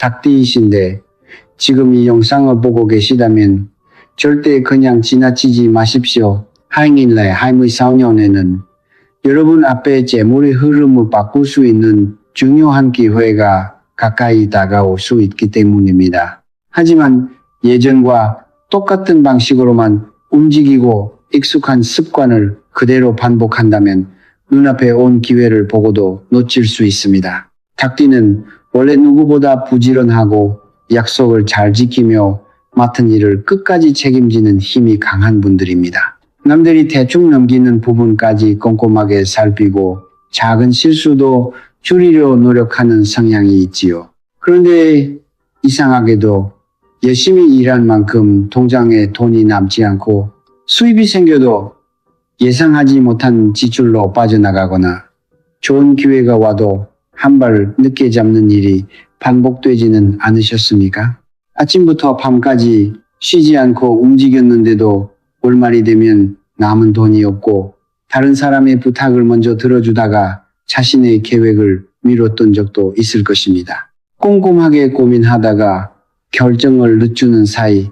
닭띠이신데 지금 이 영상을 보고 계시다면 절대 그냥 지나치지 마십시오. 하행일날 24년에는 여러분 앞에 재물의 흐름을 바꿀 수 있는 중요한 기회가 가까이 다가올 수 있기 때문입니다. 하지만 예전과 똑같은 방식으로만 움직이고 익숙한 습관을 그대로 반복한다면 눈앞에 온 기회를 보고도 놓칠 수 있습니다. 닭띠는 원래 누구보다 부지런하고 약속을 잘 지키며 맡은 일을 끝까지 책임지는 힘이 강한 분들입니다. 남들이 대충 넘기는 부분까지 꼼꼼하게 살피고 작은 실수도 줄이려 노력하는 성향이 있지요. 그런데 이상하게도 열심히 일한 만큼 통장에 돈이 남지 않고 수입이 생겨도 예상하지 못한 지출로 빠져나가거나 좋은 기회가 와도 한 발 늦게 잡는 일이 반복되지는 않으셨습니까? 아침부터 밤까지 쉬지 않고 움직였는데도 월말이 되면 남은 돈이 없고 다른 사람의 부탁을 먼저 들어주다가 자신의 계획을 미뤘던 적도 있을 것입니다. 꼼꼼하게 고민하다가 결정을 늦추는 사이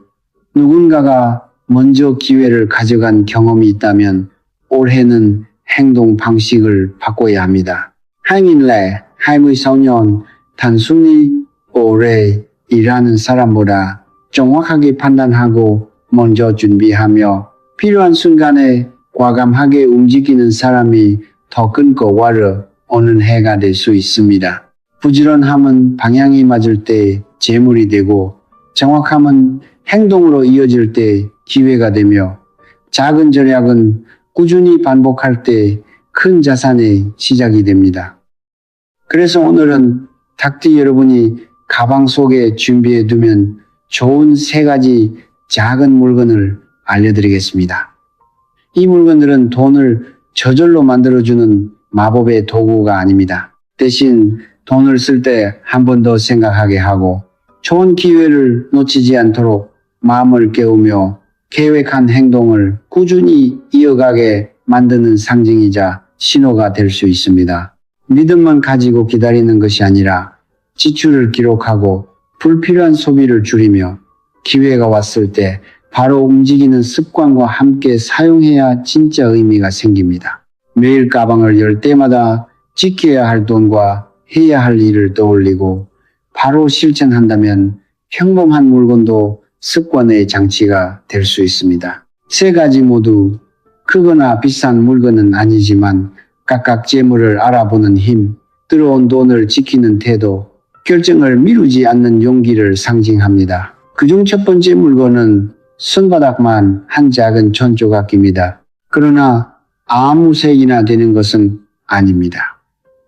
누군가가 먼저 기회를 가져간 경험이 있다면 올해는 행동 방식을 바꿔야 합니다. 하행일날 24년 단순히 오래 일하는 사람보다 정확하게 판단하고 먼저 준비하며 필요한 순간에 과감하게 움직이는 사람이 더 큰 거와를 오는 해가 될 수 있습니다. 부지런함은 방향이 맞을 때 재물이 되고 정확함은 행동으로 이어질 때 기회가 되며 작은 절약은 꾸준히 반복할 때 큰 자산의 시작이 됩니다. 그래서 오늘은 닭띠 여러분이 가방 속에 준비해 두면 좋은 3가지 작은 물건을 알려드리겠습니다. 이 물건들은 돈을 저절로 만들어주는 마법의 도구가 아닙니다. 대신 돈을 쓸 때 한 번 더 생각하게 하고 좋은 기회를 놓치지 않도록 마음을 깨우며 계획한 행동을 꾸준히 이어가게 만드는 상징이자 신호가 될 수 있습니다. 믿음만 가지고 기다리는 것이 아니라 지출을 기록하고 불필요한 소비를 줄이며 기회가 왔을 때 바로 움직이는 습관과 함께 사용해야 진짜 의미가 생깁니다. 매일 가방을 열 때마다 지켜야 할 돈과 해야 할 일을 떠올리고 바로 실천한다면 평범한 물건도 습관의 장치가 될 수 있습니다. 3가지 모두 크거나 비싼 물건은 아니지만 각각 재물을 알아보는 힘, 들어온 돈을 지키는 태도, 결정을 미루지 않는 용기를 상징합니다. 그중 첫 번째 물건은 손바닥만 한 작은 천조각입니다. 그러나 아무 색이나 되는 것은 아닙니다.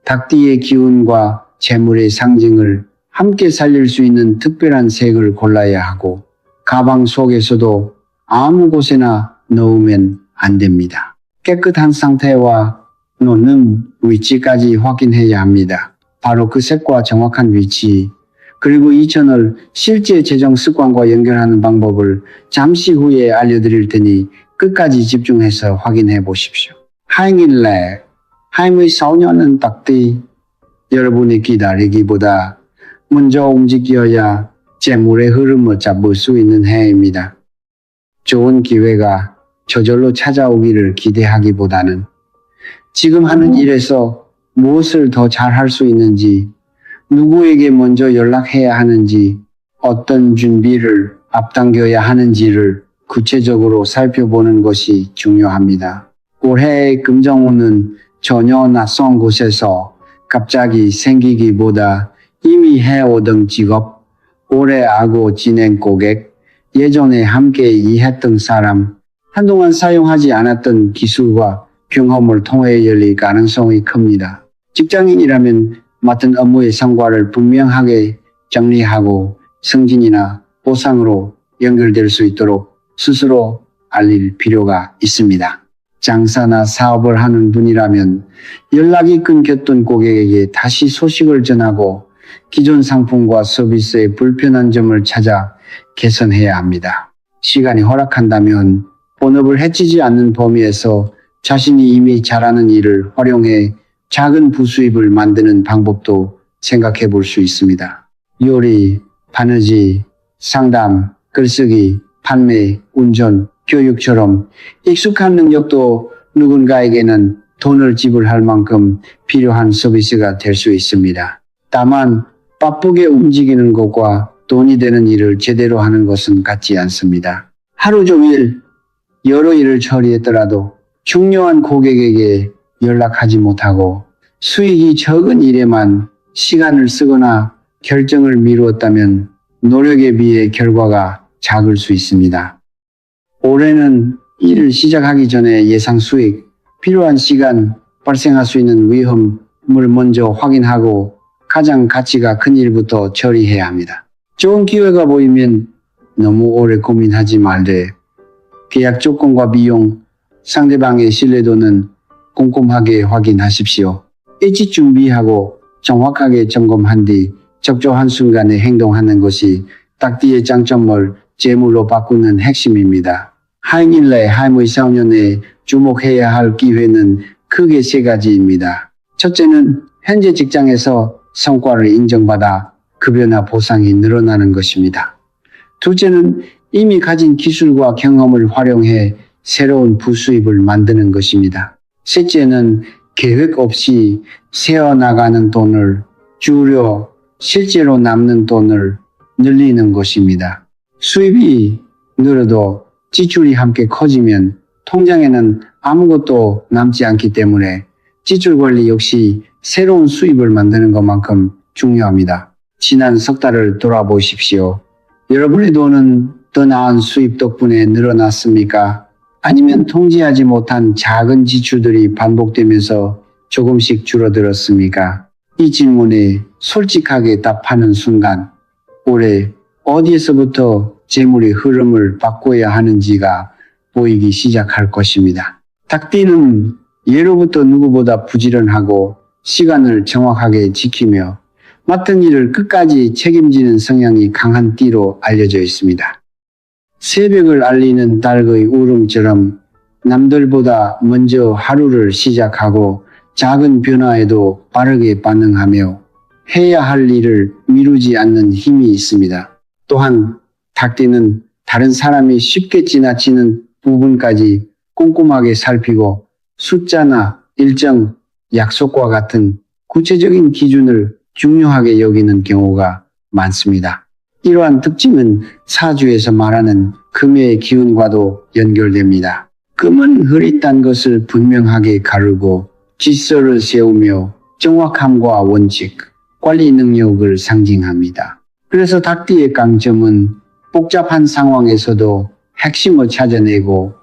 닭띠의 기운과 재물의 상징을 함께 살릴 수 있는 특별한 색을 골라야 하고 가방 속에서도 아무 곳에나 넣으면 안 됩니다. 깨끗한 상태와 놓는 위치까지 확인해야 합니다. 바로 그 색과 정확한 위치, 그리고 이 천을 실제 재정 습관과 연결하는 방법을 잠시 후에 알려드릴 테니 끝까지 집중해서 확인해 보십시오. 하행일날 24년은 닭띠 여러분이 기다리기보다 먼저 움직여야 재물의 흐름을 잡을 수 있는 해입니다. 좋은 기회가 저절로 찾아오기를 기대하기보다는 지금 하는 일에서 무엇을 더 잘할 수 있는지, 누구에게 먼저 연락해야 하는지, 어떤 준비를 앞당겨야 하는지를 구체적으로 살펴보는 것이 중요합니다. 올해의 금정운은 전혀 낯선 곳에서 갑자기 생기기보다 이미 해오던 직업, 오래 알고 지낸 고객, 예전에 함께 일했던 사람, 한동안 사용하지 않았던 기술과 경험을 통해 열릴 가능성이 큽니다. 직장인이라면 맡은 업무의 성과를 분명하게 정리하고 승진이나 보상으로 연결될 수 있도록 스스로 알릴 필요가 있습니다. 장사나 사업을 하는 분이라면 연락이 끊겼던 고객에게 다시 소식을 전하고 기존 상품과 서비스의 불편한 점을 찾아 개선해야 합니다. 시간이 허락한다면 본업을 해치지 않는 범위에서 자신이 이미 잘하는 일을 활용해 작은 부수입을 만드는 방법도 생각해 볼 수 있습니다. 요리, 바느질, 상담, 글쓰기, 판매, 운전, 교육처럼 익숙한 능력도 누군가에게는 돈을 지불할 만큼 필요한 서비스가 될 수 있습니다. 다만 바쁘게 움직이는 것과 돈이 되는 일을 제대로 하는 것은 같지 않습니다. 하루 종일 여러 일을 처리했더라도 중요한 고객에게 연락하지 못하고 수익이 적은 일에만 시간을 쓰거나 결정을 미루었다면 노력에 비해 결과가 작을 수 있습니다. 올해는 일을 시작하기 전에 예상 수익, 필요한 시간, 발생할 수 있는 위험을 먼저 확인하고 가장 가치가 큰 일부터 처리해야 합니다. 좋은 기회가 보이면 너무 오래 고민하지 말되 계약 조건과 비용, 상대방의 신뢰도는 꼼꼼하게 확인하십시오. 일찍 준비하고 정확하게 점검한 뒤 적절한 순간에 행동하는 것이 닭띠의 장점을 재물로 바꾸는 핵심입니다. 하인일래 24년에 주목해야 할 기회는 크게 세 가지입니다. 첫째는 현재 직장에서 성과를 인정받아 급여나 보상이 늘어나는 것입니다. 둘째는 이미 가진 기술과 경험을 활용해 새로운 부수입을 만드는 것입니다. 셋째는 계획 없이 새어나가는 돈을 줄여 실제로 남는 돈을 늘리는 것입니다. 수입이 늘어도 지출이 함께 커지면 통장에는 아무것도 남지 않기 때문에 지출 관리 역시 새로운 수입을 만드는 것만큼 중요합니다. 지난 석 달을 돌아보십시오. 여러분의 돈은 더 나은 수입 덕분에 늘어났습니까? 아니면 통제하지 못한 작은 지출들이 반복되면서 조금씩 줄어들었습니까? 이 질문에 솔직하게 답하는 순간 올해 어디에서부터 재물의 흐름을 바꿔야 하는지가 보이기 시작할 것입니다. 닭띠는 예로부터 누구보다 부지런하고 시간을 정확하게 지키며 맡은 일을 끝까지 책임지는 성향이 강한 띠로 알려져 있습니다. 새벽을 알리는 닭의 울음처럼 남들보다 먼저 하루를 시작하고 작은 변화에도 빠르게 반응하며 해야 할 일을 미루지 않는 힘이 있습니다. 또한 닭띠는 다른 사람이 쉽게 지나치는 부분까지 꼼꼼하게 살피고 숫자나 일정, 약속과 같은 구체적인 기준을 중요하게 여기는 경우가 많습니다. 이러한 특징은 사주에서 말하는 금의 기운과도 연결됩니다. 금은 흐릿한 것을 분명하게 가르고 질서를 세우며 정확함과 원칙, 관리 능력을 상징합니다. 그래서 닭띠의 강점은 복잡한 상황에서도 핵심을 찾아내고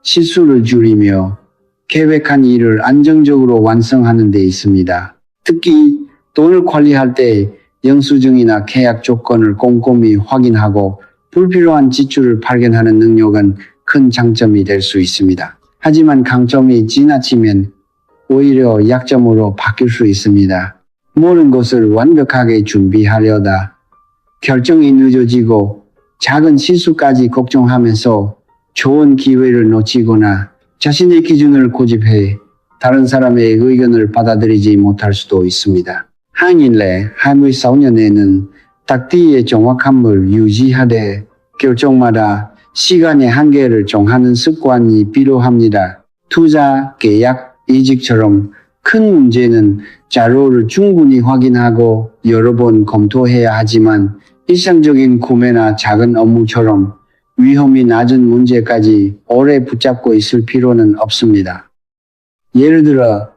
실수를 줄이며 계획한 일을 안정적으로 완성하는 데 있습니다. 특히 돈을 관리할 때 영수증이나 계약 조건을 꼼꼼히 확인하고 불필요한 지출을 발견하는 능력은 큰 장점이 될 수 있습니다. 하지만 강점이 지나치면 오히려 약점으로 바뀔 수 있습니다. 모든 것을 완벽하게 준비하려다 결정이 늦어지고 작은 실수까지 걱정하면서 좋은 기회를 놓치거나 자신의 기준을 고집해 다른 사람의 의견을 받아들이지 못할 수도 있습니다. 한일래 24년에는 닭띠의 정확함을 유지하되 결정마다 시간의 한계를 정하는 습관이 필요합니다. 투자, 계약, 이직처럼 큰 문제는 자료를 충분히 확인하고 여러 번 검토해야 하지만 일상적인 구매나 작은 업무처럼 위험이 낮은 문제까지 오래 붙잡고 있을 필요는 없습니다. 예를 들어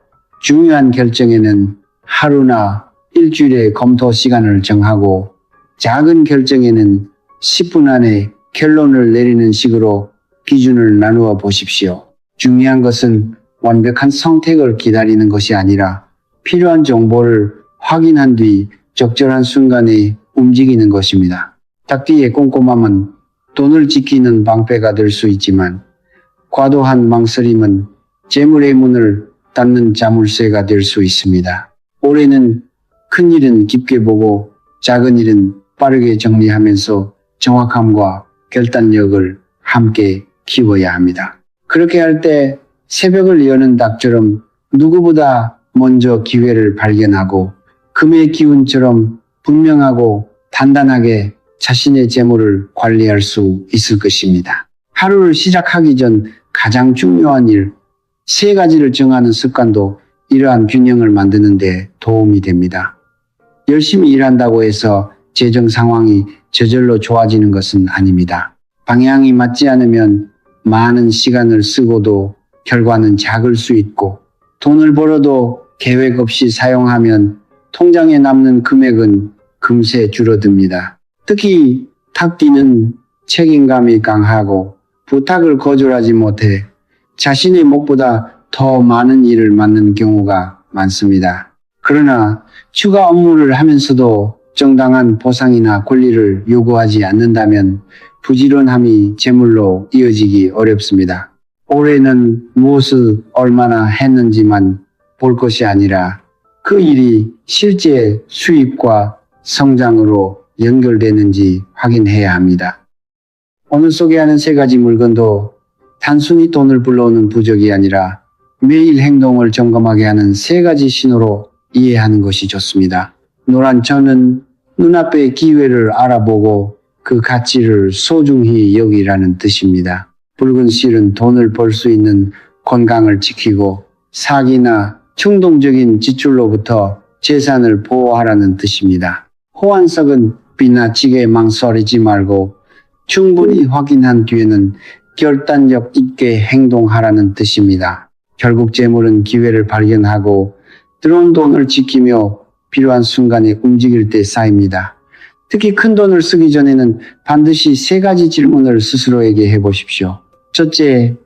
중요한 결정에는 하루나 일주일의 검토 시간을 정하고 작은 결정에는 10분 안에 결론을 내리는 식으로 기준을 나누어 보십시오. 중요한 것은 완벽한 선택을 기다리는 것이 아니라 필요한 정보를 확인한 뒤 적절한 순간에 움직이는 것입니다. 닭띠의 꼼꼼함은 돈을 지키는 방패가 될 수 있지만 과도한 망설임은 재물의 문을 닫는 자물쇠가 될 수 있습니다. 올해는 큰 일은 깊게 보고 작은 일은 빠르게 정리하면서 정확함과 결단력을 함께 키워야 합니다. 그렇게 할 때 새벽을 여는 닭처럼 누구보다 먼저 기회를 발견하고 금의 기운처럼 분명하고 단단하게 자신의 재물을 관리할 수 있을 것입니다. 하루를 시작하기 전 가장 중요한 일, 3가지를 정하는 습관도 이러한 균형을 만드는 데 도움이 됩니다. 열심히 일한다고 해서 재정 상황이 저절로 좋아지는 것은 아닙니다. 방향이 맞지 않으면 많은 시간을 쓰고도 결과는 작을 수 있고, 돈을 벌어도 계획 없이 사용하면 통장에 남는 금액은 금세 줄어듭니다. 특히 탁디는 책임감이 강하고 부탁을 거절하지 못해 자신의 몫보다 더 많은 일을 맡는 경우가 많습니다. 그러나 추가 업무를 하면서도 정당한 보상이나 권리를 요구하지 않는다면 부지런함이 재물로 이어지기 어렵습니다. 올해는 무엇을 얼마나 했는지만 볼 것이 아니라 그 일이 실제 수입과 성장으로 연결되는지 확인해야 합니다. 오늘 소개하는 3가지 물건도 단순히 돈을 불러오는 부적이 아니라 매일 행동을 점검하게 하는 3가지 신호로 이해하는 것이 좋습니다. 노란 천은 눈앞의 기회를 알아보고 그 가치를 소중히 여기라는 뜻입니다. 붉은 실은 돈을 벌 수 있는 건강을 지키고 사기나 충동적인 지출로부터 재산을 보호하라는 뜻입니다. 호환석은 비나치게 망설이지 말고 충분히 확인한 뒤에는 결단력 있게 행동하라는 뜻입니다. 결국 재물은 기회를 발견하고 들어온 돈을 지키며 필요한 순간에 움직일 때 쌓입니다. 특히 큰 돈을 쓰기 전에는 반드시 3가지 질문을 스스로에게 해보십시오. 첫째,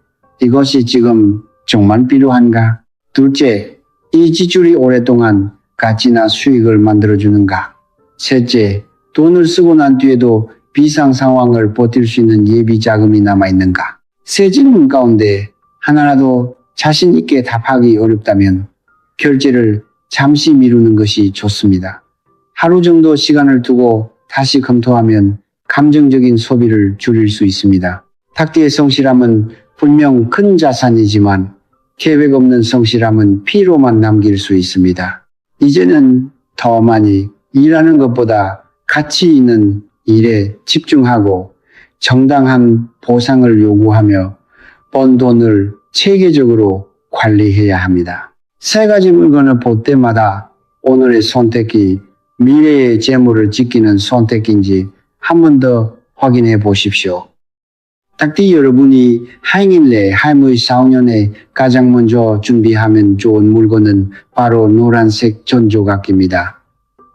이것이 지금 정말 필요한가? 둘째, 이 지출이 오랫동안 가치나 수익을 만들어주는가? 셋째, 돈을 쓰고 난 뒤에도 비상 상황을 버틸 수 있는 예비 자금이 남아있는가? 3 질문 가운데 하나라도 자신 있게 답하기 어렵다면 결제를 잠시 미루는 것이 좋습니다. 하루 정도 시간을 두고 다시 검토하면 감정적인 소비를 줄일 수 있습니다. 탁디의 성실함은 분명 큰 자산이지만 계획 없는 성실함은 피로만 남길 수 있습니다. 이제는 더 많이 일하는 것보다 가치 있는 일에 집중하고 정당한 보상을 요구하며 번 돈을 체계적으로 관리해야 합니다. 3가지 물건을 볼 때마다 오늘의 선택이 미래의 재물을 지키는 선택인지 한 번 더 확인해 보십시오. 탁디 여러분이 하잉일레 할머니 4학년에 가장 먼저 준비하면 좋은 물건은 바로 노란색 전조각입니다.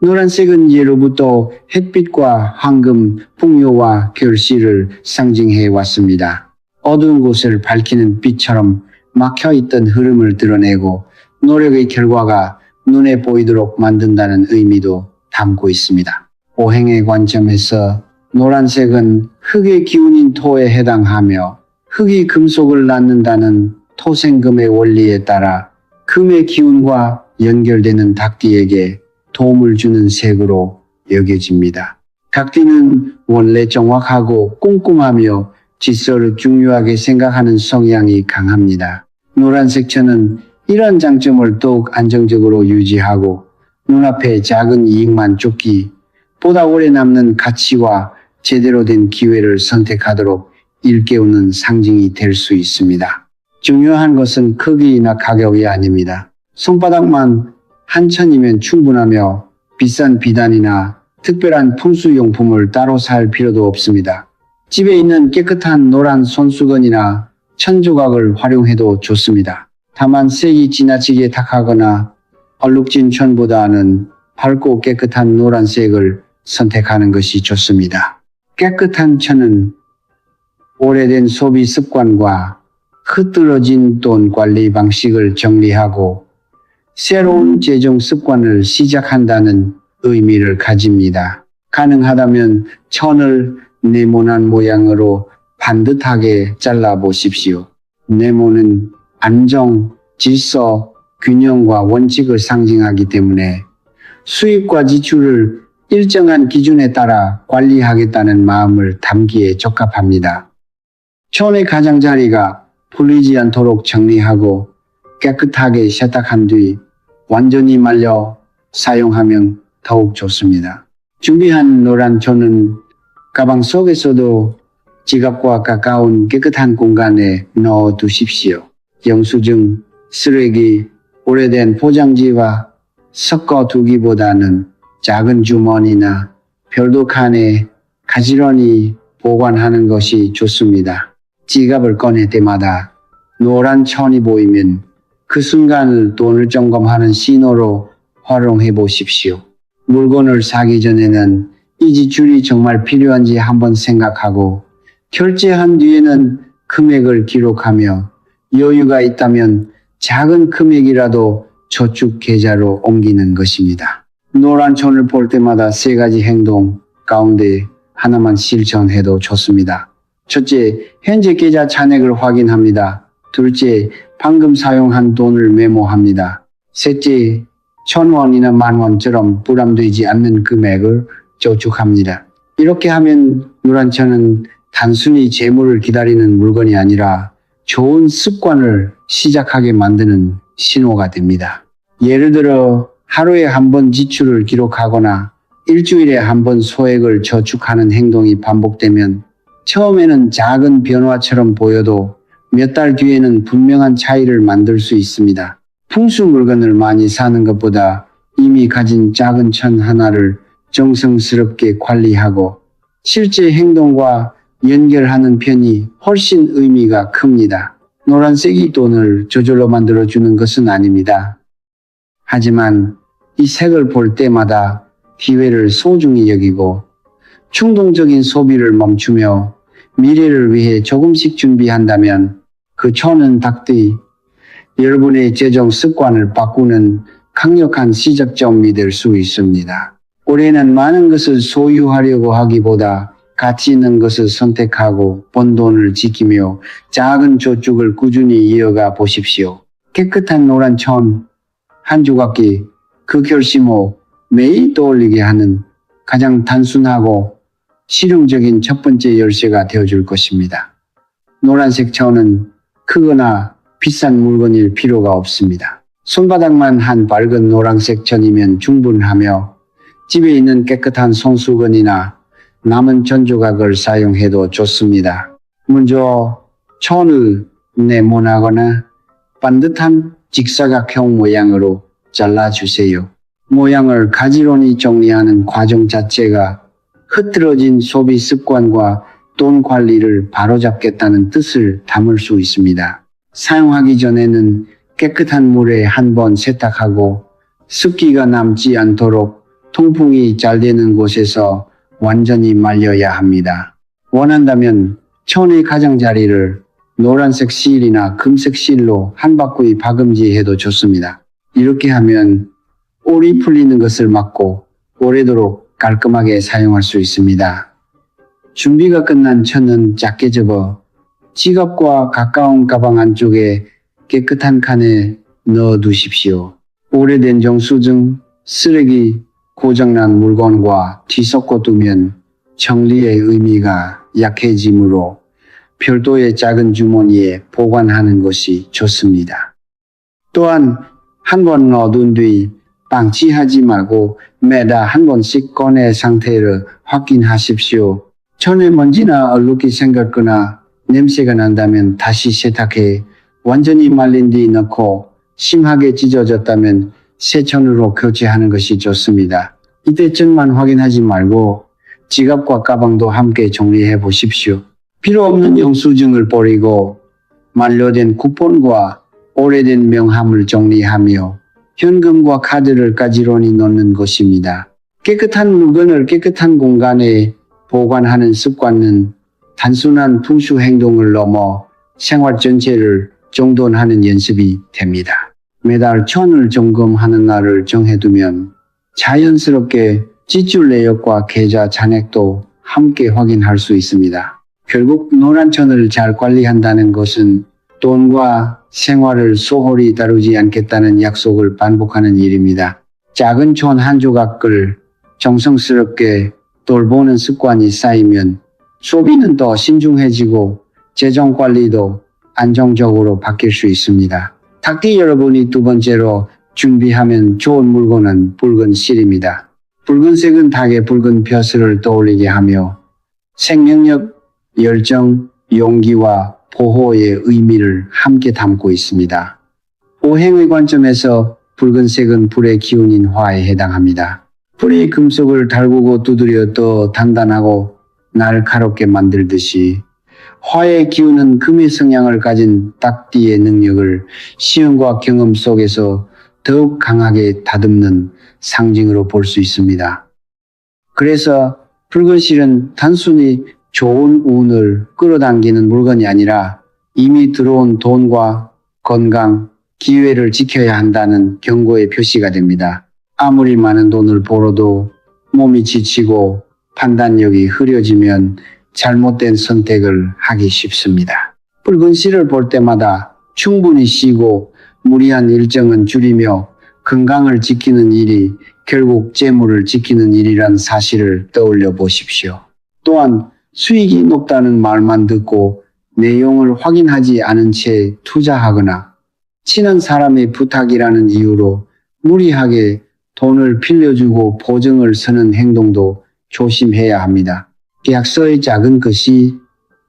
노란색은 예로부터 햇빛과 황금, 풍요와 결실을 상징해 왔습니다. 어두운 곳을 밝히는 빛처럼 막혀있던 흐름을 드러내고 노력의 결과가 눈에 보이도록 만든다는 의미도 담고 있습니다. 오행의 관점에서 노란색은 흙의 기운인 토에 해당하며 흙이 금속을 낳는다는 토생금의 원리에 따라 금의 기운과 연결되는 닭띠에게 도움을 주는 색으로 여겨집니다. 닭띠는 원래 정확하고 꼼꼼하며 질서를 중요하게 생각하는 성향이 강합니다. 노란색 천은 이런 장점을 더욱 안정적으로 유지하고 눈앞에 작은 이익만 쫓기 보다 오래 남는 가치와 제대로 된 기회를 선택하도록 일깨우는 상징이 될 수 있습니다. 중요한 것은 크기나 가격이 아닙니다. 손바닥만 한 천이면 충분하며 비싼 비단이나 특별한 풍수용품을 따로 살 필요도 없습니다. 집에 있는 깨끗한 노란 손수건이나 천조각을 활용해도 좋습니다. 다만 색이 지나치게 탁하거나 얼룩진 천보다는 밝고 깨끗한 노란색을 선택하는 것이 좋습니다. 깨끗한 천은 오래된 소비 습관과 흐트러진 돈 관리 방식을 정리하고 새로운 재정 습관을 시작한다는 의미를 가집니다. 가능하다면 천을 네모난 모양으로 반듯하게 잘라보십시오. 네모는 안정, 질서, 균형과 원칙을 상징하기 때문에 수입과 지출을 일정한 기준에 따라 관리하겠다는 마음을 담기에 적합합니다. 천의 가장자리가 풀리지 않도록 정리하고 깨끗하게 세탁한 뒤 완전히 말려 사용하면 더욱 좋습니다. 준비한 노란 천은 가방 속에서도 지갑과 가까운 깨끗한 공간에 넣어 두십시오. 영수증, 쓰레기, 오래된 포장지와 섞어 두기보다는 작은 주머니나 별도 칸에 가지런히 보관하는 것이 좋습니다. 지갑을 꺼낼 때마다 노란 천이 보이면 그 순간을 돈을 점검하는 신호로 활용해 보십시오. 물건을 사기 전에는 이 지출이 정말 필요한지 한번 생각하고 결제한 뒤에는 금액을 기록하며 여유가 있다면 작은 금액이라도 저축 계좌로 옮기는 것입니다. 노란 천을 볼 때마다 세 가지 행동 가운데 하나만 실천해도 좋습니다. 첫째, 현재 계좌 잔액을 확인합니다. 둘째, 방금 사용한 돈을 메모합니다. 셋째, 1,000원이나 10,000원처럼 부담되지 않는 금액을 저축합니다. 이렇게 하면 노란 천은 단순히 재물을 기다리는 물건이 아니라 좋은 습관을 시작하게 만드는 신호가 됩니다. 예를 들어 하루에 한 번 지출을 기록하거나 일주일에 한 번 소액을 저축하는 행동이 반복되면 처음에는 작은 변화처럼 보여도 몇 달 뒤에는 분명한 차이를 만들 수 있습니다. 풍수 물건을 많이 사는 것보다 이미 가진 작은 천 하나를 정성스럽게 관리하고 실제 행동과 연결하는 편이 훨씬 의미가 큽니다. 노란색이 돈을 저절로 만들어주는 것은 아닙니다. 하지만 이 색을 볼 때마다 기회를 소중히 여기고 충동적인 소비를 멈추며 미래를 위해 조금씩 준비한다면 그 천은 닭띠 여러분의 재정 습관을 바꾸는 강력한 시작점이 될 수 있습니다. 올해는 많은 것을 소유하려고 하기보다 가치 있는 것을 선택하고 번 돈을 지키며 작은 저축을 꾸준히 이어가 보십시오. 깨끗한 노란 천 한 조각이 그 결심을 매일 떠올리게 하는 가장 단순하고 실용적인 첫 번째 열쇠가 되어줄 것입니다. 노란색 천은 크거나 비싼 물건일 필요가 없습니다. 손바닥만 한 밝은 노란색 천이면 충분하며 집에 있는 깨끗한 손수건이나 남은 전조각을 사용해도 좋습니다. 먼저 천을 네모나거나 반듯한 직사각형 모양으로 잘라주세요. 모양을 가지런히 정리하는 과정 자체가 흐트러진 소비 습관과 돈 관리를 바로잡겠다는 뜻을 담을 수 있습니다. 사용하기 전에는 깨끗한 물에 한번 세탁하고 습기가 남지 않도록 통풍이 잘 되는 곳에서 완전히 말려야 합니다. 원한다면 천의 가장자리를 노란색 실이나 금색 실로 한 바퀴 박음질해도 좋습니다. 이렇게 하면 올이 풀리는 것을 막고 오래도록 깔끔하게 사용할 수 있습니다. 준비가 끝난 천은 작게 접어 지갑과 가까운 가방 안쪽에 깨끗한 칸에 넣어 두십시오. 오래된 정수증, 쓰레기, 고장난 물건과 뒤섞어 두면 정리의 의미가 약해지므로 별도의 작은 주머니에 보관하는 것이 좋습니다. 또한 한 번 넣어둔 뒤 방치하지 말고 매달 한 번씩 꺼내 상태를 확인하십시오. 천에 먼지나 얼룩이 생겼거나 냄새가 난다면 다시 세탁해 완전히 말린 뒤 넣고 심하게 찢어졌다면 새 천으로 교체하는 것이 좋습니다. 이때 천만 확인하지 말고 지갑과 가방도 함께 정리해 보십시오. 필요 없는 영수증을 버리고 만료된 쿠폰과 오래된 명함을 정리하며 현금과 카드를 가지런히 넣는 것입니다. 깨끗한 물건을 깨끗한 공간에 보관하는 습관은 단순한 풍수 행동을 넘어 생활 전체를 정돈하는 연습이 됩니다. 매달 천을 점검하는 날을 정해두면 자연스럽게 지출 내역과 계좌 잔액도 함께 확인할 수 있습니다. 결국 노란 천을 잘 관리한다는 것은 돈과 생활을 소홀히 다루지 않겠다는 약속을 반복하는 일입니다. 작은 천 한 조각을 정성스럽게 돌보는 습관이 쌓이면 소비는 더 신중해지고 재정 관리도 안정적으로 바뀔 수 있습니다. 닭띠 여러분이 두 번째로 준비하면 좋은 물건은 붉은 실입니다. 붉은색은 닭의 붉은 벼슬을 떠올리게 하며 생명력, 열정, 용기와 보호의 의미를 함께 담고 있습니다. 오행의 관점에서 붉은색은 불의 기운인 화에 해당합니다. 불이 금속을 달구고 두드려 더 단단하고 날카롭게 만들듯이 화의 기운은 금의 성향을 가진 닭띠의 능력을 시험과 경험 속에서 더욱 강하게 다듬는 상징으로 볼 수 있습니다. 그래서 붉은 실은 단순히 좋은 운을 끌어당기는 물건이 아니라 이미 들어온 돈과 건강, 기회를 지켜야 한다는 경고의 표시가 됩니다. 아무리 많은 돈을 벌어도 몸이 지치고 판단력이 흐려지면 잘못된 선택을 하기 쉽습니다. 붉은 실을 볼 때마다 충분히 쉬고 무리한 일정은 줄이며 건강을 지키는 일이 결국 재물을 지키는 일이란 사실을 떠올려 보십시오. 또한 수익이 높다는 말만 듣고 내용을 확인하지 않은 채 투자하거나 친한 사람의 부탁이라는 이유로 무리하게 돈을 빌려주고 보증을 서는 행동도 조심해야 합니다. 계약서의 작은 글씨,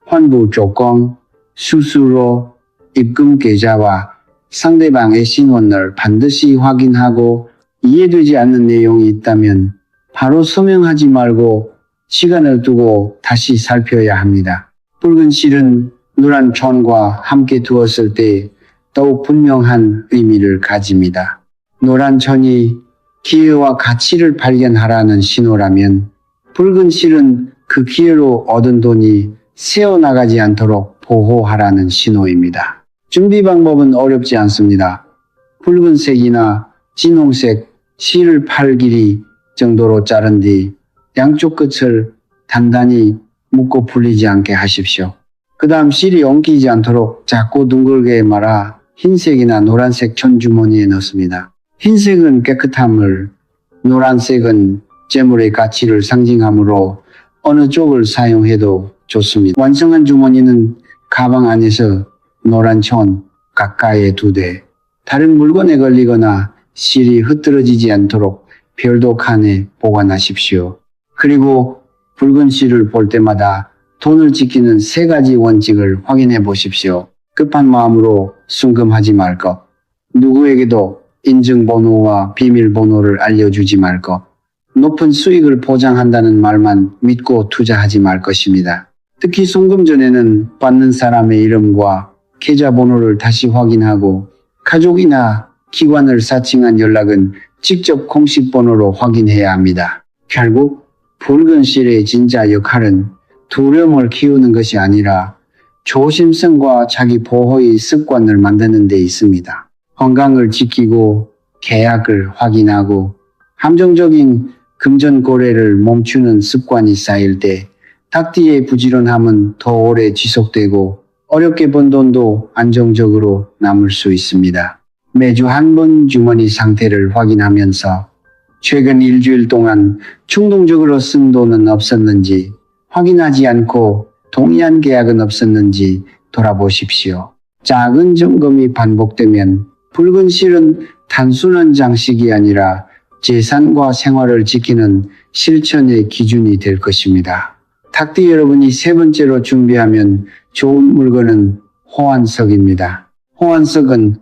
환불 조건, 수수료, 입금 계좌와 상대방의 신원을 반드시 확인하고 이해되지 않는 내용이 있다면 바로 서명하지 말고 시간을 두고 다시 살펴야 합니다. 붉은 실은 노란 천과 함께 두었을 때 더욱 분명한 의미를 가집니다. 노란 천이 기회와 가치를 발견하라는 신호라면 붉은 실은 그 기회로 얻은 돈이 새어나가지 않도록 보호하라는 신호입니다. 준비 방법은 어렵지 않습니다. 붉은색이나 진홍색 실을 8길이 정도로 자른 뒤 양쪽 끝을 단단히 묶고 풀리지 않게 하십시오. 그 다음 실이 엉키지 않도록 작고 둥글게 말아 흰색이나 노란색 천주머니에 넣습니다. 흰색은 깨끗함을, 노란색은 재물의 가치를 상징하므로 어느 쪽을 사용해도 좋습니다. 완성한 주머니는 가방 안에서 노란 천 가까이에 두되 다른 물건에 걸리거나 실이 흐트러지지 않도록 별도 칸에 보관하십시오. 그리고 붉은 실을 볼 때마다 돈을 지키는 3가지 원칙을 확인해 보십시오. 급한 마음으로 순금하지 말 것, 누구에게도 인증번호와 비밀번호를 알려주지 말 것, 높은 수익을 보장한다는 말만 믿고 투자하지 말 것입니다. 특히 송금 전에는 받는 사람의 이름과 계좌번호를 다시 확인하고 가족이나 기관을 사칭한 연락은 직접 공식 번호로 확인해야 합니다. 결국 붉은 실의 진짜 역할은 두려움을 키우는 것이 아니라 조심성과 자기 보호의 습관을 만드는 데 있습니다. 건강을 지키고 계약을 확인하고 함정적인 금전 거래를 멈추는 습관이 쌓일 때 닭띠의 부지런함은 더 오래 지속되고 어렵게 번 돈도 안정적으로 남을 수 있습니다. 매주 한 번 주머니 상태를 확인하면서 최근 일주일 동안 충동적으로 쓴 돈은 없었는지 확인하지 않고 동의한 계약은 없었는지 돌아보십시오. 작은 점검이 반복되면 붉은 실은 단순한 장식이 아니라 재산과 생활을 지키는 실천의 기준이 될 것입니다. 닭띠 여러분이 3번째로 준비하면 좋은 물건은 호환석입니다. 호환석은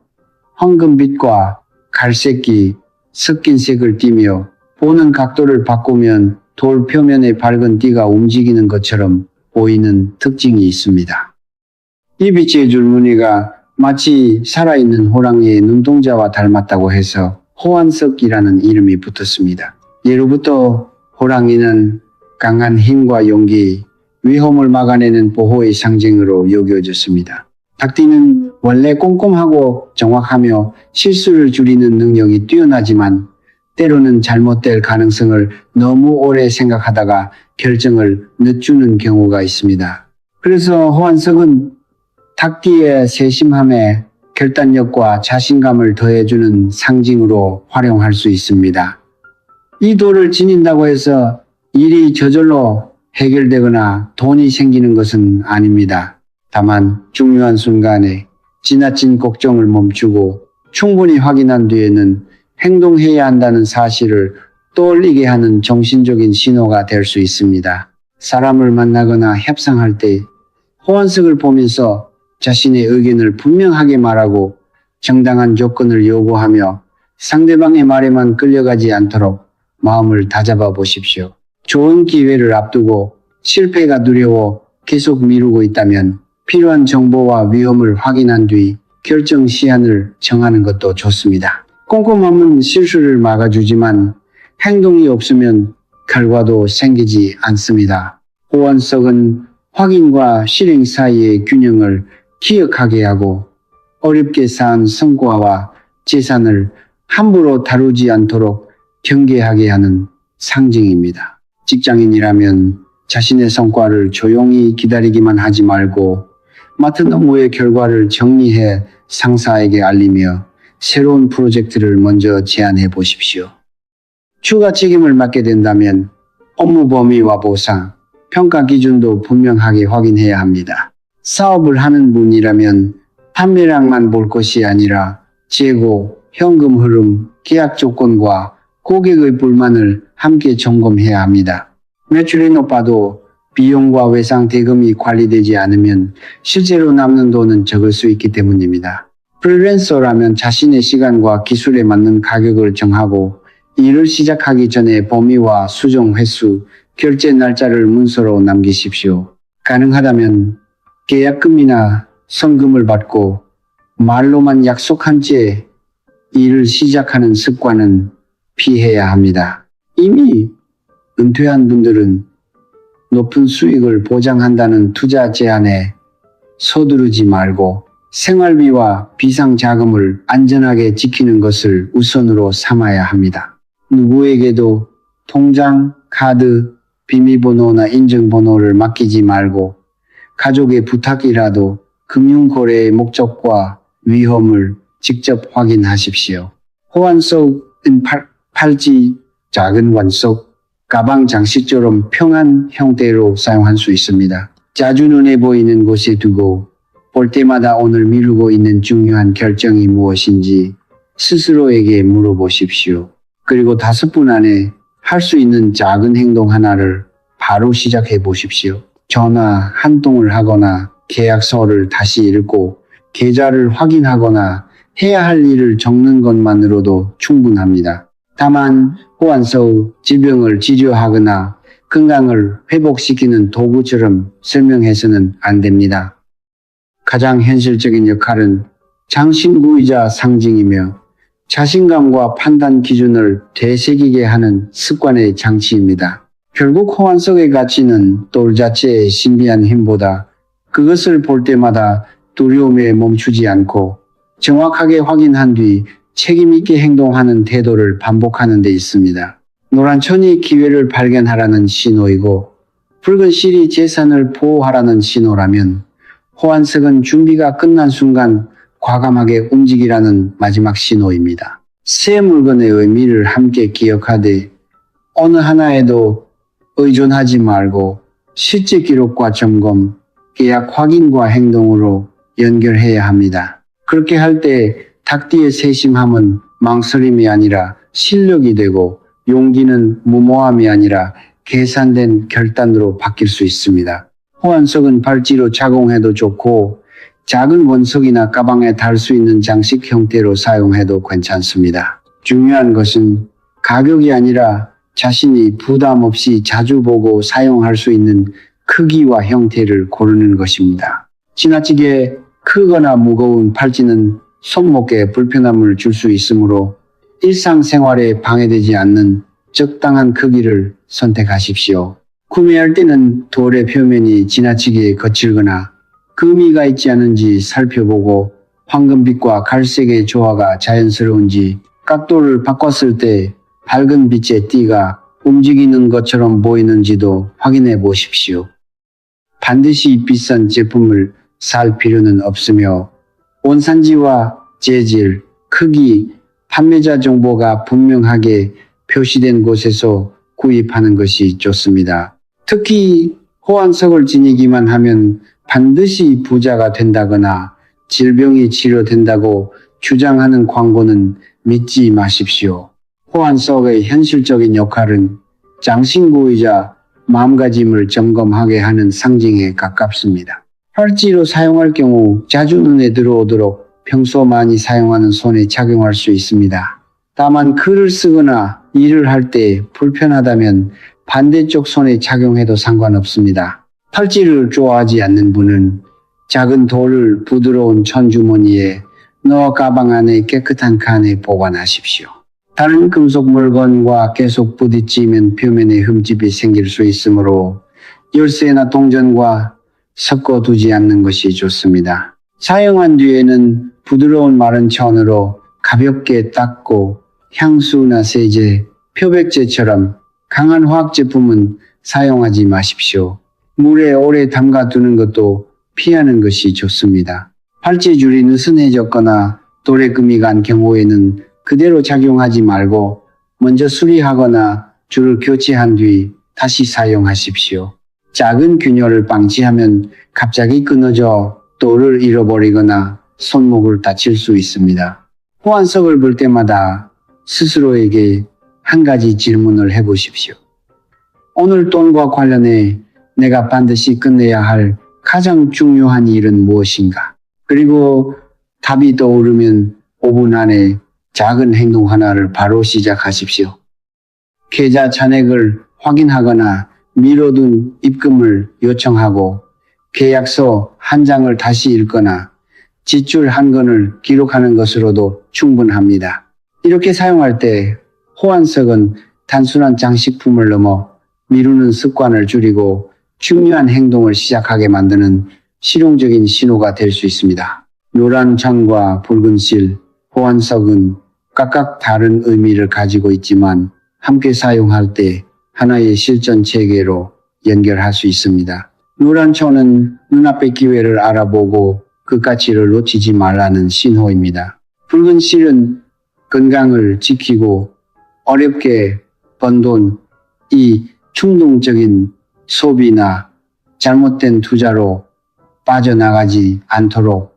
황금빛과 갈색이 섞인 색을 띠며 보는 각도를 바꾸면 돌 표면의 밝은 띠가 움직이는 것처럼 보이는 특징이 있습니다. 이 빛의 줄무늬가 마치 살아있는 호랑이의 눈동자와 닮았다고 해서 호환석이라는 이름이 붙었습니다. 예로부터 호랑이는 강한 힘과 용기, 위험을 막아내는 보호의 상징으로 여겨졌습니다. 닭띠는 원래 꼼꼼하고 정확하며 실수를 줄이는 능력이 뛰어나지만 때로는 잘못될 가능성을 너무 오래 생각하다가 결정을 늦추는 경우가 있습니다. 그래서 호환석은 닭띠의 세심함에 결단력과 자신감을 더해주는 상징으로 활용할 수 있습니다. 이 돌을 지닌다고 해서 일이 저절로 해결되거나 돈이 생기는 것은 아닙니다. 다만 중요한 순간에 지나친 걱정을 멈추고 충분히 확인한 뒤에는 행동해야 한다는 사실을 떠올리게 하는 정신적인 신호가 될 수 있습니다. 사람을 만나거나 협상할 때 호환석을 보면서 자신의 의견을 분명하게 말하고 정당한 조건을 요구하며 상대방의 말에만 끌려가지 않도록 마음을 다잡아 보십시오. 좋은 기회를 앞두고 실패가 두려워 계속 미루고 있다면 필요한 정보와 위험을 확인한 뒤 결정 시한을 정하는 것도 좋습니다. 꼼꼼함은 실수를 막아주지만 행동이 없으면 결과도 생기지 않습니다. 호환석은 확인과 실행 사이의 균형을 기억하게 하고 어렵게 쌓은 성과와 재산을 함부로 다루지 않도록 경계하게 하는 상징입니다. 직장인이라면 자신의 성과를 조용히 기다리기만 하지 말고 맡은 업무의 결과를 정리해 상사에게 알리며 새로운 프로젝트를 먼저 제안해 보십시오. 추가 책임을 맡게 된다면 업무 범위와 보상, 평가 기준도 분명하게 확인해야 합니다. 사업을 하는 분이라면 판매량만 볼 것이 아니라 재고, 현금 흐름, 계약 조건과 고객의 불만을 함께 점검해야 합니다. 매출이 높아도 비용과 외상 대금이 관리되지 않으면 실제로 남는 돈은 적을 수 있기 때문입니다. 프리랜서라면 자신의 시간과 기술에 맞는 가격을 정하고 일을 시작하기 전에 범위와 수정 횟수, 결제 날짜를 문서로 남기십시오. 가능하다면 계약금이나 성금을 받고 말로만 약속한 채 일을 시작하는 습관은 피해야 합니다. 이미 은퇴한 분들은 높은 수익을 보장한다는 투자 제안에 서두르지 말고 생활비와 비상자금을 안전하게 지키는 것을 우선으로 삼아야 합니다. 누구에게도 통장, 카드, 비밀번호나 인증번호를 맡기지 말고 가족의 부탁이라도 금융거래의 목적과 위험을 직접 확인하십시오. 호환석은 팔찌, 작은 완석, 가방 장식처럼 평한 형태로 사용할 수 있습니다. 자주 눈에 보이는 곳에 두고 볼 때마다 오늘 미루고 있는 중요한 결정이 무엇인지 스스로에게 물어보십시오. 그리고 5분 안에 할 수 있는 작은 행동 하나를 바로 시작해 보십시오. 전화 한 통을 하거나 계약서를 다시 읽고 계좌를 확인하거나 해야 할 일을 적는 것만으로도 충분합니다. 다만 호환서 질병을 치료하거나 건강을 회복시키는 도구처럼 설명해서는 안 됩니다. 가장 현실적인 역할은 장신구이자 상징이며 자신감과 판단 기준을 되새기게 하는 습관의 장치입니다. 결국 호환석의 가치는 돌 자체의 신비한 힘보다 그것을 볼 때마다 두려움에 멈추지 않고 정확하게 확인한 뒤 책임있게 행동하는 태도를 반복하는 데 있습니다. 노란 천이 기회를 발견하라는 신호이고 붉은 실이 재산을 보호하라는 신호라면 호환석은 준비가 끝난 순간 과감하게 움직이라는 마지막 신호입니다. 새 물건의 의미를 함께 기억하되 어느 하나에도 의존하지 말고 실제 기록과 점검, 계약 확인과 행동으로 연결해야 합니다. 그렇게 할 때 닭띠의 세심함은 망설임이 아니라 실력이 되고 용기는 무모함이 아니라 계산된 결단으로 바뀔 수 있습니다. 호환석은 발찌로 착용해도 좋고 작은 원석이나 가방에 달 수 있는 장식 형태로 사용해도 괜찮습니다. 중요한 것은 가격이 아니라 자신이 부담 없이 자주 보고 사용할 수 있는 크기와 형태를 고르는 것입니다. 지나치게 크거나 무거운 팔찌는 손목에 불편함을 줄 수 있으므로 일상생활에 방해되지 않는 적당한 크기를 선택하십시오. 구매할 때는 돌의 표면이 지나치게 거칠거나 금이가 있지 않은지 살펴보고 황금빛과 갈색의 조화가 자연스러운지 각도를 바꿨을 때 밝은 빛의 띠가 움직이는 것처럼 보이는지도 확인해 보십시오. 반드시 비싼 제품을 살 필요는 없으며 원산지와 재질, 크기, 판매자 정보가 분명하게 표시된 곳에서 구입하는 것이 좋습니다. 특히 호환석을 지니기만 하면 반드시 부자가 된다거나 질병이 치료된다고 주장하는 광고는 믿지 마십시오. 호환석의 현실적인 역할은 장신구이자 마음가짐을 점검하게 하는 상징에 가깝습니다. 팔찌로 사용할 경우 자주 눈에 들어오도록 평소 많이 사용하는 손에 착용할 수 있습니다. 다만 글을 쓰거나 일을 할 때 불편하다면 반대쪽 손에 착용해도 상관없습니다. 팔찌를 좋아하지 않는 분은 작은 돌을 부드러운 천주머니에 넣어 가방 안에 깨끗한 칸에 보관하십시오. 다른 금속 물건과 계속 부딪히면 표면에 흠집이 생길 수 있으므로 열쇠나 동전과 섞어 두지 않는 것이 좋습니다. 사용한 뒤에는 부드러운 마른 천으로 가볍게 닦고 향수나 세제, 표백제처럼 강한 화학 제품은 사용하지 마십시오. 물에 오래 담가 두는 것도 피하는 것이 좋습니다. 팔찌줄이 느슨해졌거나 돌에 금이 간 경우에는 그대로 착용하지 말고 먼저 수리하거나 줄을 교체한 뒤 다시 사용하십시오. 작은 균열을 방치하면 갑자기 끊어져 돌을 잃어버리거나 손목을 다칠 수 있습니다. 호환석을 볼 때마다 스스로에게 한 가지 질문을 해보십시오. 오늘 돈과 관련해 내가 반드시 끝내야 할 가장 중요한 일은 무엇인가? 그리고 답이 떠오르면 5분 안에 작은 행동 하나를 바로 시작하십시오. 계좌 잔액을 확인하거나 미뤄둔 입금을 요청하고 계약서 한 장을 다시 읽거나 지출 한 건을 기록하는 것으로도 충분합니다. 이렇게 사용할 때 호환석은 단순한 장식품을 넘어 미루는 습관을 줄이고 중요한 행동을 시작하게 만드는 실용적인 신호가 될 수 있습니다. 노란 천과 붉은 실, 호환석은 각각 다른 의미를 가지고 있지만 함께 사용할 때 하나의 실전 체계로 연결할 수 있습니다. 노란 천은 눈앞의 기회를 알아보고 그 가치를 놓치지 말라는 신호입니다. 붉은 실은 건강을 지키고 어렵게 번 돈이 충동적인 소비나 잘못된 투자로 빠져나가지 않도록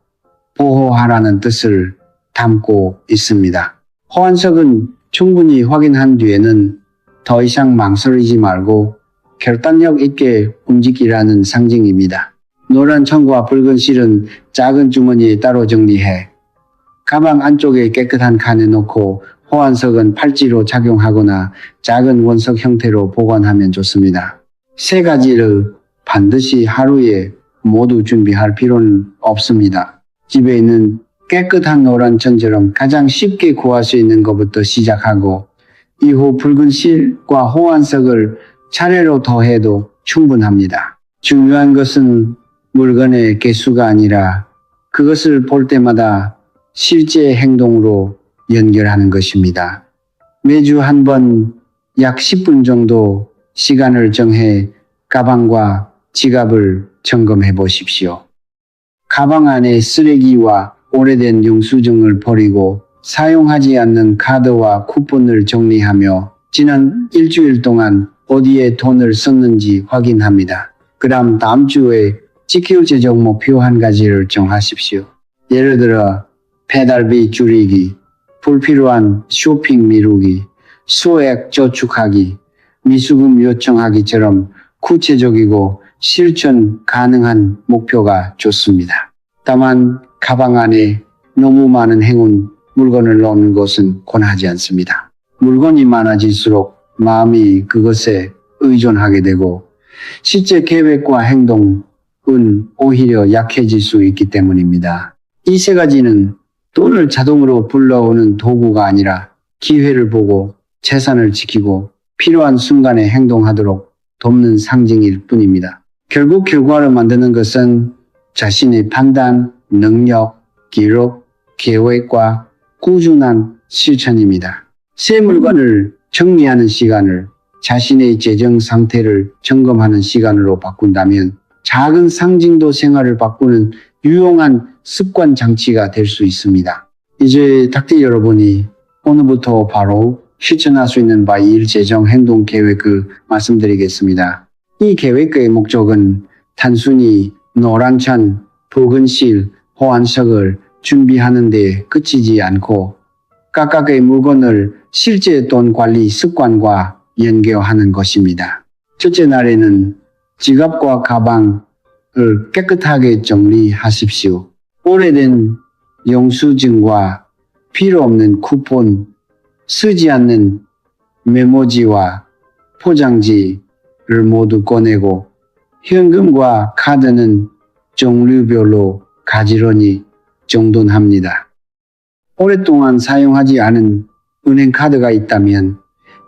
보호하라는 뜻을 담고 있습니다. 호환석은 충분히 확인한 뒤에는 더 이상 망설이지 말고 결단력 있게 움직이라는 상징입니다. 노란 천과 붉은 실은 작은 주머니에 따로 정리해 가방 안쪽에 깨끗한 칸에 넣고 호환석은 팔찌로 착용하거나 작은 원석 형태로 보관하면 좋습니다. 세 가지를 반드시 하루에 모두 준비할 필요는 없습니다. 집에 있는 깨끗한 노란 천처럼 가장 쉽게 구할 수 있는 것부터 시작하고 이후 붉은 실과 호환석을 차례로 더해도 충분합니다. 중요한 것은 물건의 개수가 아니라 그것을 볼 때마다 실제 행동으로 연결하는 것입니다. 매주 한 번 약 10분 정도 시간을 정해 가방과 지갑을 점검해 보십시오. 가방 안에 쓰레기와 오래된 영수증을 버리고 사용하지 않는 카드와 쿠폰을 정리하며 지난 일주일 동안 어디에 돈을 썼는지 확인합니다. 그다음 다음 주에 지킬 재정 목표 한 가지를 정하십시오. 예를 들어 배달비 줄이기, 불필요한 쇼핑 미루기, 소액 저축하기, 미수금 요청하기처럼 구체적이고 실천 가능한 목표가 좋습니다. 다만 가방 안에 너무 많은 행운 물건을 넣는 것은 권하지 않습니다. 물건이 많아질수록 마음이 그것에 의존하게 되고 실제 계획과 행동은 오히려 약해질 수 있기 때문입니다. 이 세 가지는 돈을 자동으로 불러오는 도구가 아니라 기회를 보고 재산을 지키고 필요한 순간에 행동하도록 돕는 상징일 뿐입니다. 결국 결과를 만드는 것은 자신의 판단, 능력, 기록, 계획과 꾸준한 실천입니다. 새 물건을 정리하는 시간을 자신의 재정 상태를 점검하는 시간으로 바꾼다면 작은 상징도 생활을 바꾸는 유용한 습관 장치가 될 수 있습니다. 이제 닭띠 여러분이 오늘부터 바로 실천할 수 있는 바2일 재정 행동 계획을 말씀드리겠습니다. 이 계획의 목적은 단순히 노란 천, 붉은 실, 호환석을 준비하는 데 그치지 않고 각각의 물건을 실제 돈 관리 습관과 연계하는 것입니다. 첫째 날에는 지갑과 가방을 깨끗하게 정리하십시오. 오래된 영수증과 필요 없는 쿠폰, 쓰지 않는 메모지와 포장지를 모두 꺼내고 현금과 카드는 종류별로 가지런히 정돈합니다. 오랫동안 사용하지 않은 은행카드가 있다면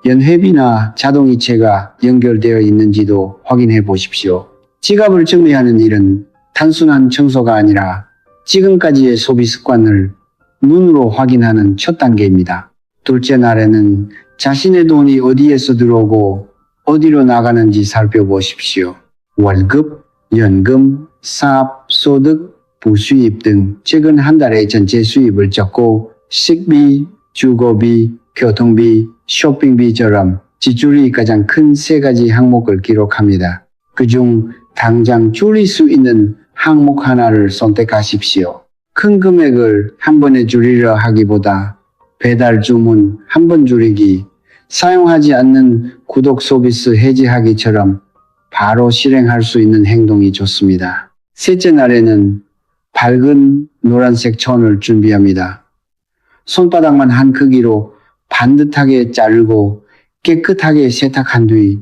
연회비나 자동이체가 연결되어 있는지도 확인해 보십시오. 지갑을 정리하는 일은 단순한 청소가 아니라 지금까지의 소비 습관을 눈으로 확인하는 첫 단계입니다. 둘째 날에는 자신의 돈이 어디에서 들어오고 어디로 나가는지 살펴보십시오. 월급, 연금, 사업, 소득, 부수입 등 최근 한 달의 전체 수입을 적고 식비, 주거비, 교통비, 쇼핑비처럼 지출이 가장 큰 세 가지 항목을 기록합니다. 그중 당장 줄일 수 있는 항목 하나를 선택하십시오. 큰 금액을 한 번에 줄이려 하기보다 배달 주문 한 번 줄이기, 사용하지 않는 구독 서비스 해지하기처럼 바로 실행할 수 있는 행동이 좋습니다. 셋째 날에는 밝은 노란색 천을 준비합니다. 손바닥만 한 크기로 반듯하게 자르고 깨끗하게 세탁한 뒤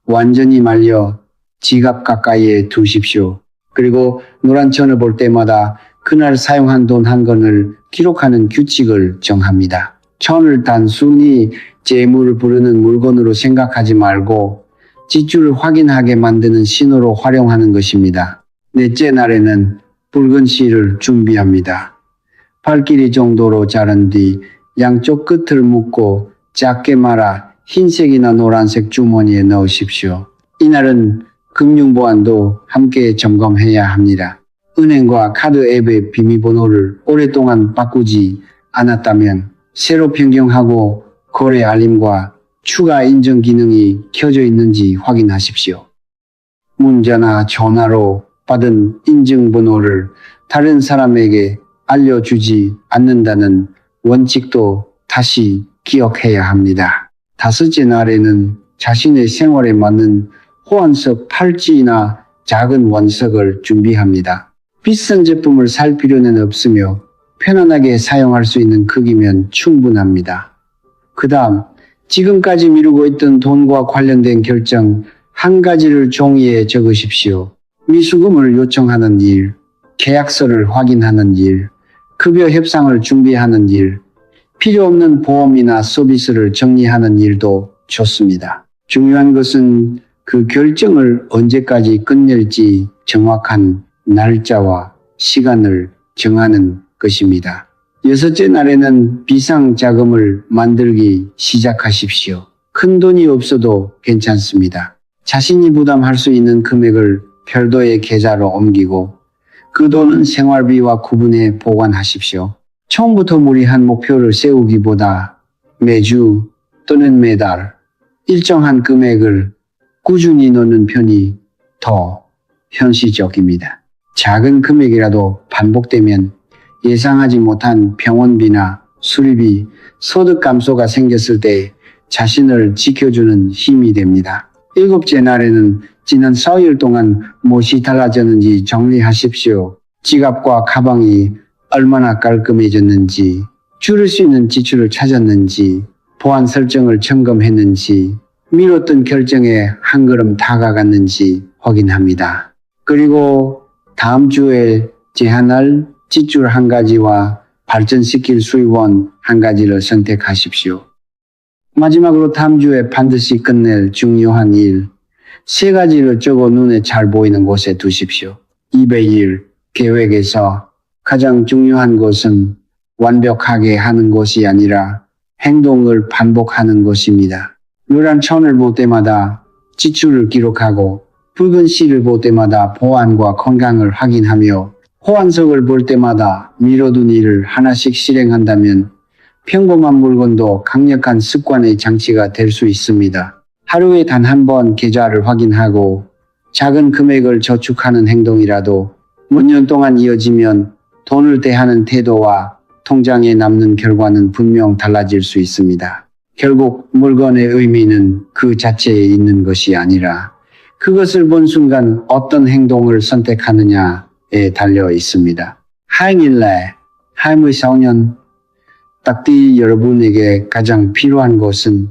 완전히 말려 지갑 가까이에 두십시오. 그리고 노란 천을 볼 때마다 그날 사용한 돈 한 건을 기록하는 규칙을 정합니다. 천을 단순히 재물을 부르는 물건으로 생각하지 말고 지출을 확인하게 만드는 신호로 활용하는 것입니다. 넷째 날에는 붉은 실을 준비합니다. 발길이 정도로 자른 뒤 양쪽 끝을 묶고 작게 말아 흰색이나 노란색 주머니에 넣으십시오. 이날은 금융보안도 함께 점검해야 합니다. 은행과 카드 앱의 비밀번호를 오랫동안 바꾸지 않았다면 새로 변경하고 거래 알림과 추가 인증 기능이 켜져 있는지 확인하십시오. 문자나 전화로 받은 인증번호를 다른 사람에게 알려주지 않는다는 원칙도 다시 기억해야 합니다. 다섯째 날에는 자신의 생활에 맞는 호환석 팔찌나 작은 원석을 준비합니다. 비싼 제품을 살 필요는 없으며 편안하게 사용할 수 있는 크기면 충분합니다. 그 다음 지금까지 미루고 있던 돈과 관련된 결정 한 가지를 종이에 적으십시오. 미수금을 요청하는 일, 계약서를 확인하는 일, 급여 협상을 준비하는 일, 필요 없는 보험이나 서비스를 정리하는 일도 좋습니다. 중요한 것은 그 결정을 언제까지 끝낼지 정확한 날짜와 시간을 정하는 것입니다. 여섯째 날에는 비상자금을 만들기 시작하십시오. 큰 돈이 없어도 괜찮습니다. 자신이 부담할 수 있는 금액을 별도의 계좌로 옮기고 그 돈은 생활비와 구분해 보관하십시오. 처음부터 무리한 목표를 세우기보다 매주 또는 매달 일정한 금액을 꾸준히 넣는 편이 더 현실적입니다. 작은 금액이라도 반복되면 예상하지 못한 병원비나 수리비, 소득 감소가 생겼을 때 자신을 지켜주는 힘이 됩니다. 일곱째 날에는 지난 4일 동안 무엇이 달라졌는지 정리하십시오. 지갑과 가방이 얼마나 깔끔해졌는지, 줄일 수 있는 지출을 찾았는지, 보안 설정을 점검했는지, 미뤘던 결정에 한 걸음 다가갔는지 확인합니다. 그리고 다음 주에 제한할 지출 한 가지와 발전시킬 수입원 한 가지를 선택하십시오. 마지막으로 다음 주에 반드시 끝낼 중요한 일, 세 가지를 적어 눈에 잘 보이는 곳에 두십시오. 200일 계획에서 가장 중요한 것은 완벽하게 하는 것이 아니라 행동을 반복하는 것입니다. 노란 천을 볼 때마다 지출을 기록하고 붉은 실을 볼 때마다 보안과 건강을 확인하며 호환석을 볼 때마다 미뤄둔 일을 하나씩 실행한다면 평범한 물건도 강력한 습관의 장치가 될 수 있습니다. 하루에 단 한 번 계좌를 확인하고 작은 금액을 저축하는 행동이라도 몇 년 동안 이어지면 돈을 대하는 태도와 통장에 남는 결과는 분명 달라질 수 있습니다. 결국 물건의 의미는 그 자체에 있는 것이 아니라 그것을 본 순간 어떤 행동을 선택하느냐에 달려 있습니다. 하잉일래, 24년 딱디 여러분에게 가장 필요한 것은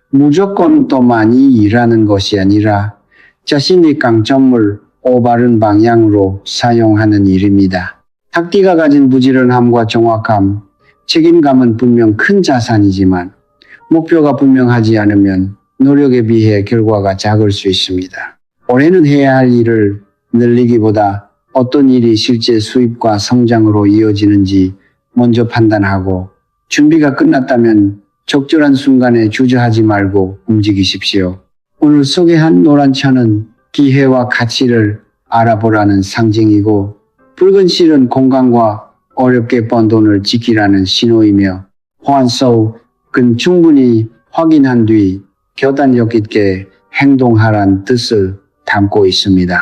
무조건 더 많이 일하는 것이 아니라 자신의 강점을 올바른 방향으로 사용하는 일입니다. 딱디가 가진 부지런함과 정확함, 책임감은 분명 큰 자산이지만 목표가 분명하지 않으면 노력에 비해 결과가 작을 수 있습니다. 올해는 해야 할 일을 늘리기보다 어떤 일이 실제 수입과 성장으로 이어지는지 먼저 판단하고 준비가 끝났다면 적절한 순간에 주저하지 말고 움직이십시오. 오늘 소개한 노란 천은 기회와 가치를 알아보라는 상징이고 붉은 실은 건강과 어렵게 번 돈을 지키라는 신호이며 호환석은 충분히 확인한 뒤 결단력 있게 행동하라는 뜻을 담고 있습니다.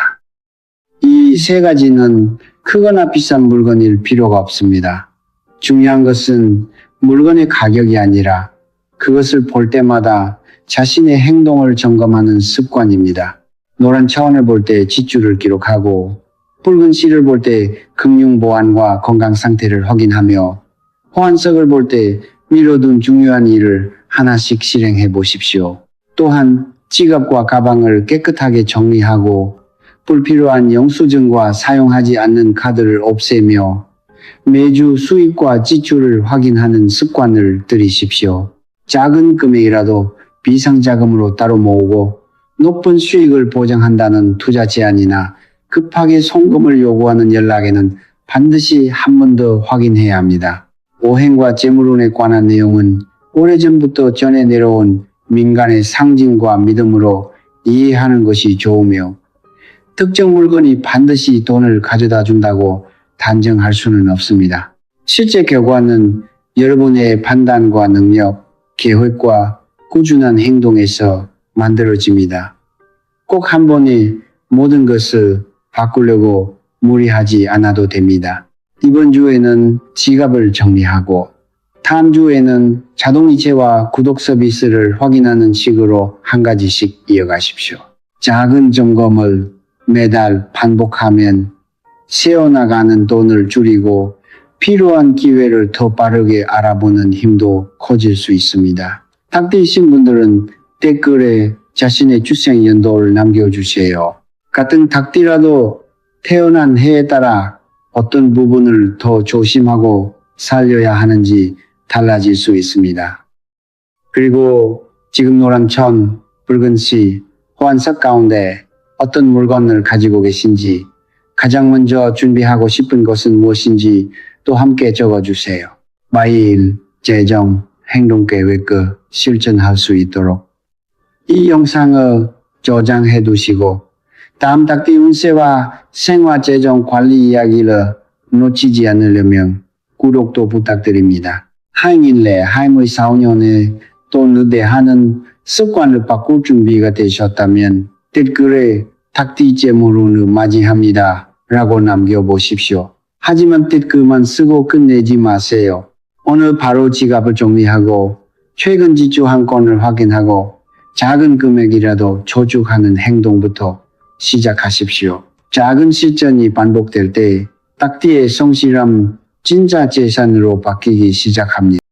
이 세 가지는 크거나 비싼 물건일 필요가 없습니다. 중요한 것은 물건의 가격이 아니라 그것을 볼 때마다 자신의 행동을 점검하는 습관입니다. 노란 차원을 볼 때 지출을 기록하고 붉은 실을 볼 때 금융 보안과 건강 상태를 확인하며 호환석을 볼 때 미뤄둔 중요한 일을 하나씩 실행해 보십시오. 또한 지갑과 가방을 깨끗하게 정리하고 불필요한 영수증과 사용하지 않는 카드를 없애며 매주 수입과 지출을 확인하는 습관을 들이십시오. 작은 금액이라도 비상자금으로 따로 모으고 높은 수익을 보장한다는 투자 제안이나 급하게 송금을 요구하는 연락에는 반드시 한 번 더 확인해야 합니다. 오행과 재물운에 관한 내용은 오래전부터 전해 내려온 민간의 상징과 믿음으로 이해하는 것이 좋으며 특정 물건이 반드시 돈을 가져다 준다고 단정할 수는 없습니다. 실제 결과는 여러분의 판단과 능력, 계획과 꾸준한 행동에서 만들어집니다. 꼭 한 번에 모든 것을 바꾸려고 무리하지 않아도 됩니다. 이번 주에는 지갑을 정리하고 다음 주에는 자동이체와 구독 서비스를 확인하는 식으로 한 가지씩 이어가십시오. 작은 점검을 매달 반복하면 새어나가는 돈을 줄이고 필요한 기회를 더 빠르게 알아보는 힘도 커질 수 있습니다. 딱디이신 분들은 댓글에 자신의 출생 연도를 남겨주세요. 같은 닭띠라도 태어난 해에 따라 어떤 부분을 더 조심하고 살려야 하는지 달라질 수 있습니다. 그리고 지금 노란 천, 붉은 시, 호환석 가운데 어떤 물건을 가지고 계신지, 가장 먼저 준비하고 싶은 것은 무엇인지 또 함께 적어주세요. 매일 재정, 행동계획을 실천할 수 있도록 이 영상을 저장해 두시고 다음 닭띠 운세와 생활재정 관리 이야기를 놓치지 않으려면 구독도 부탁드립니다. 하잉일래 24년에 돈을 대하는 습관을 바꿀 준비가 되셨다면 댓글에 닭띠 재물운을 맞이합니다 라고 남겨보십시오. 하지만 댓글만 쓰고 끝내지 마세요. 오늘 바로 지갑을 정리하고 최근 지출 한 건을 확인하고 작은 금액이라도 저축하는 행동부터 시작하십시오. 작은 실천이 반복될 때 딱띠의 성실함 진짜 재산으로 바뀌기 시작합니다.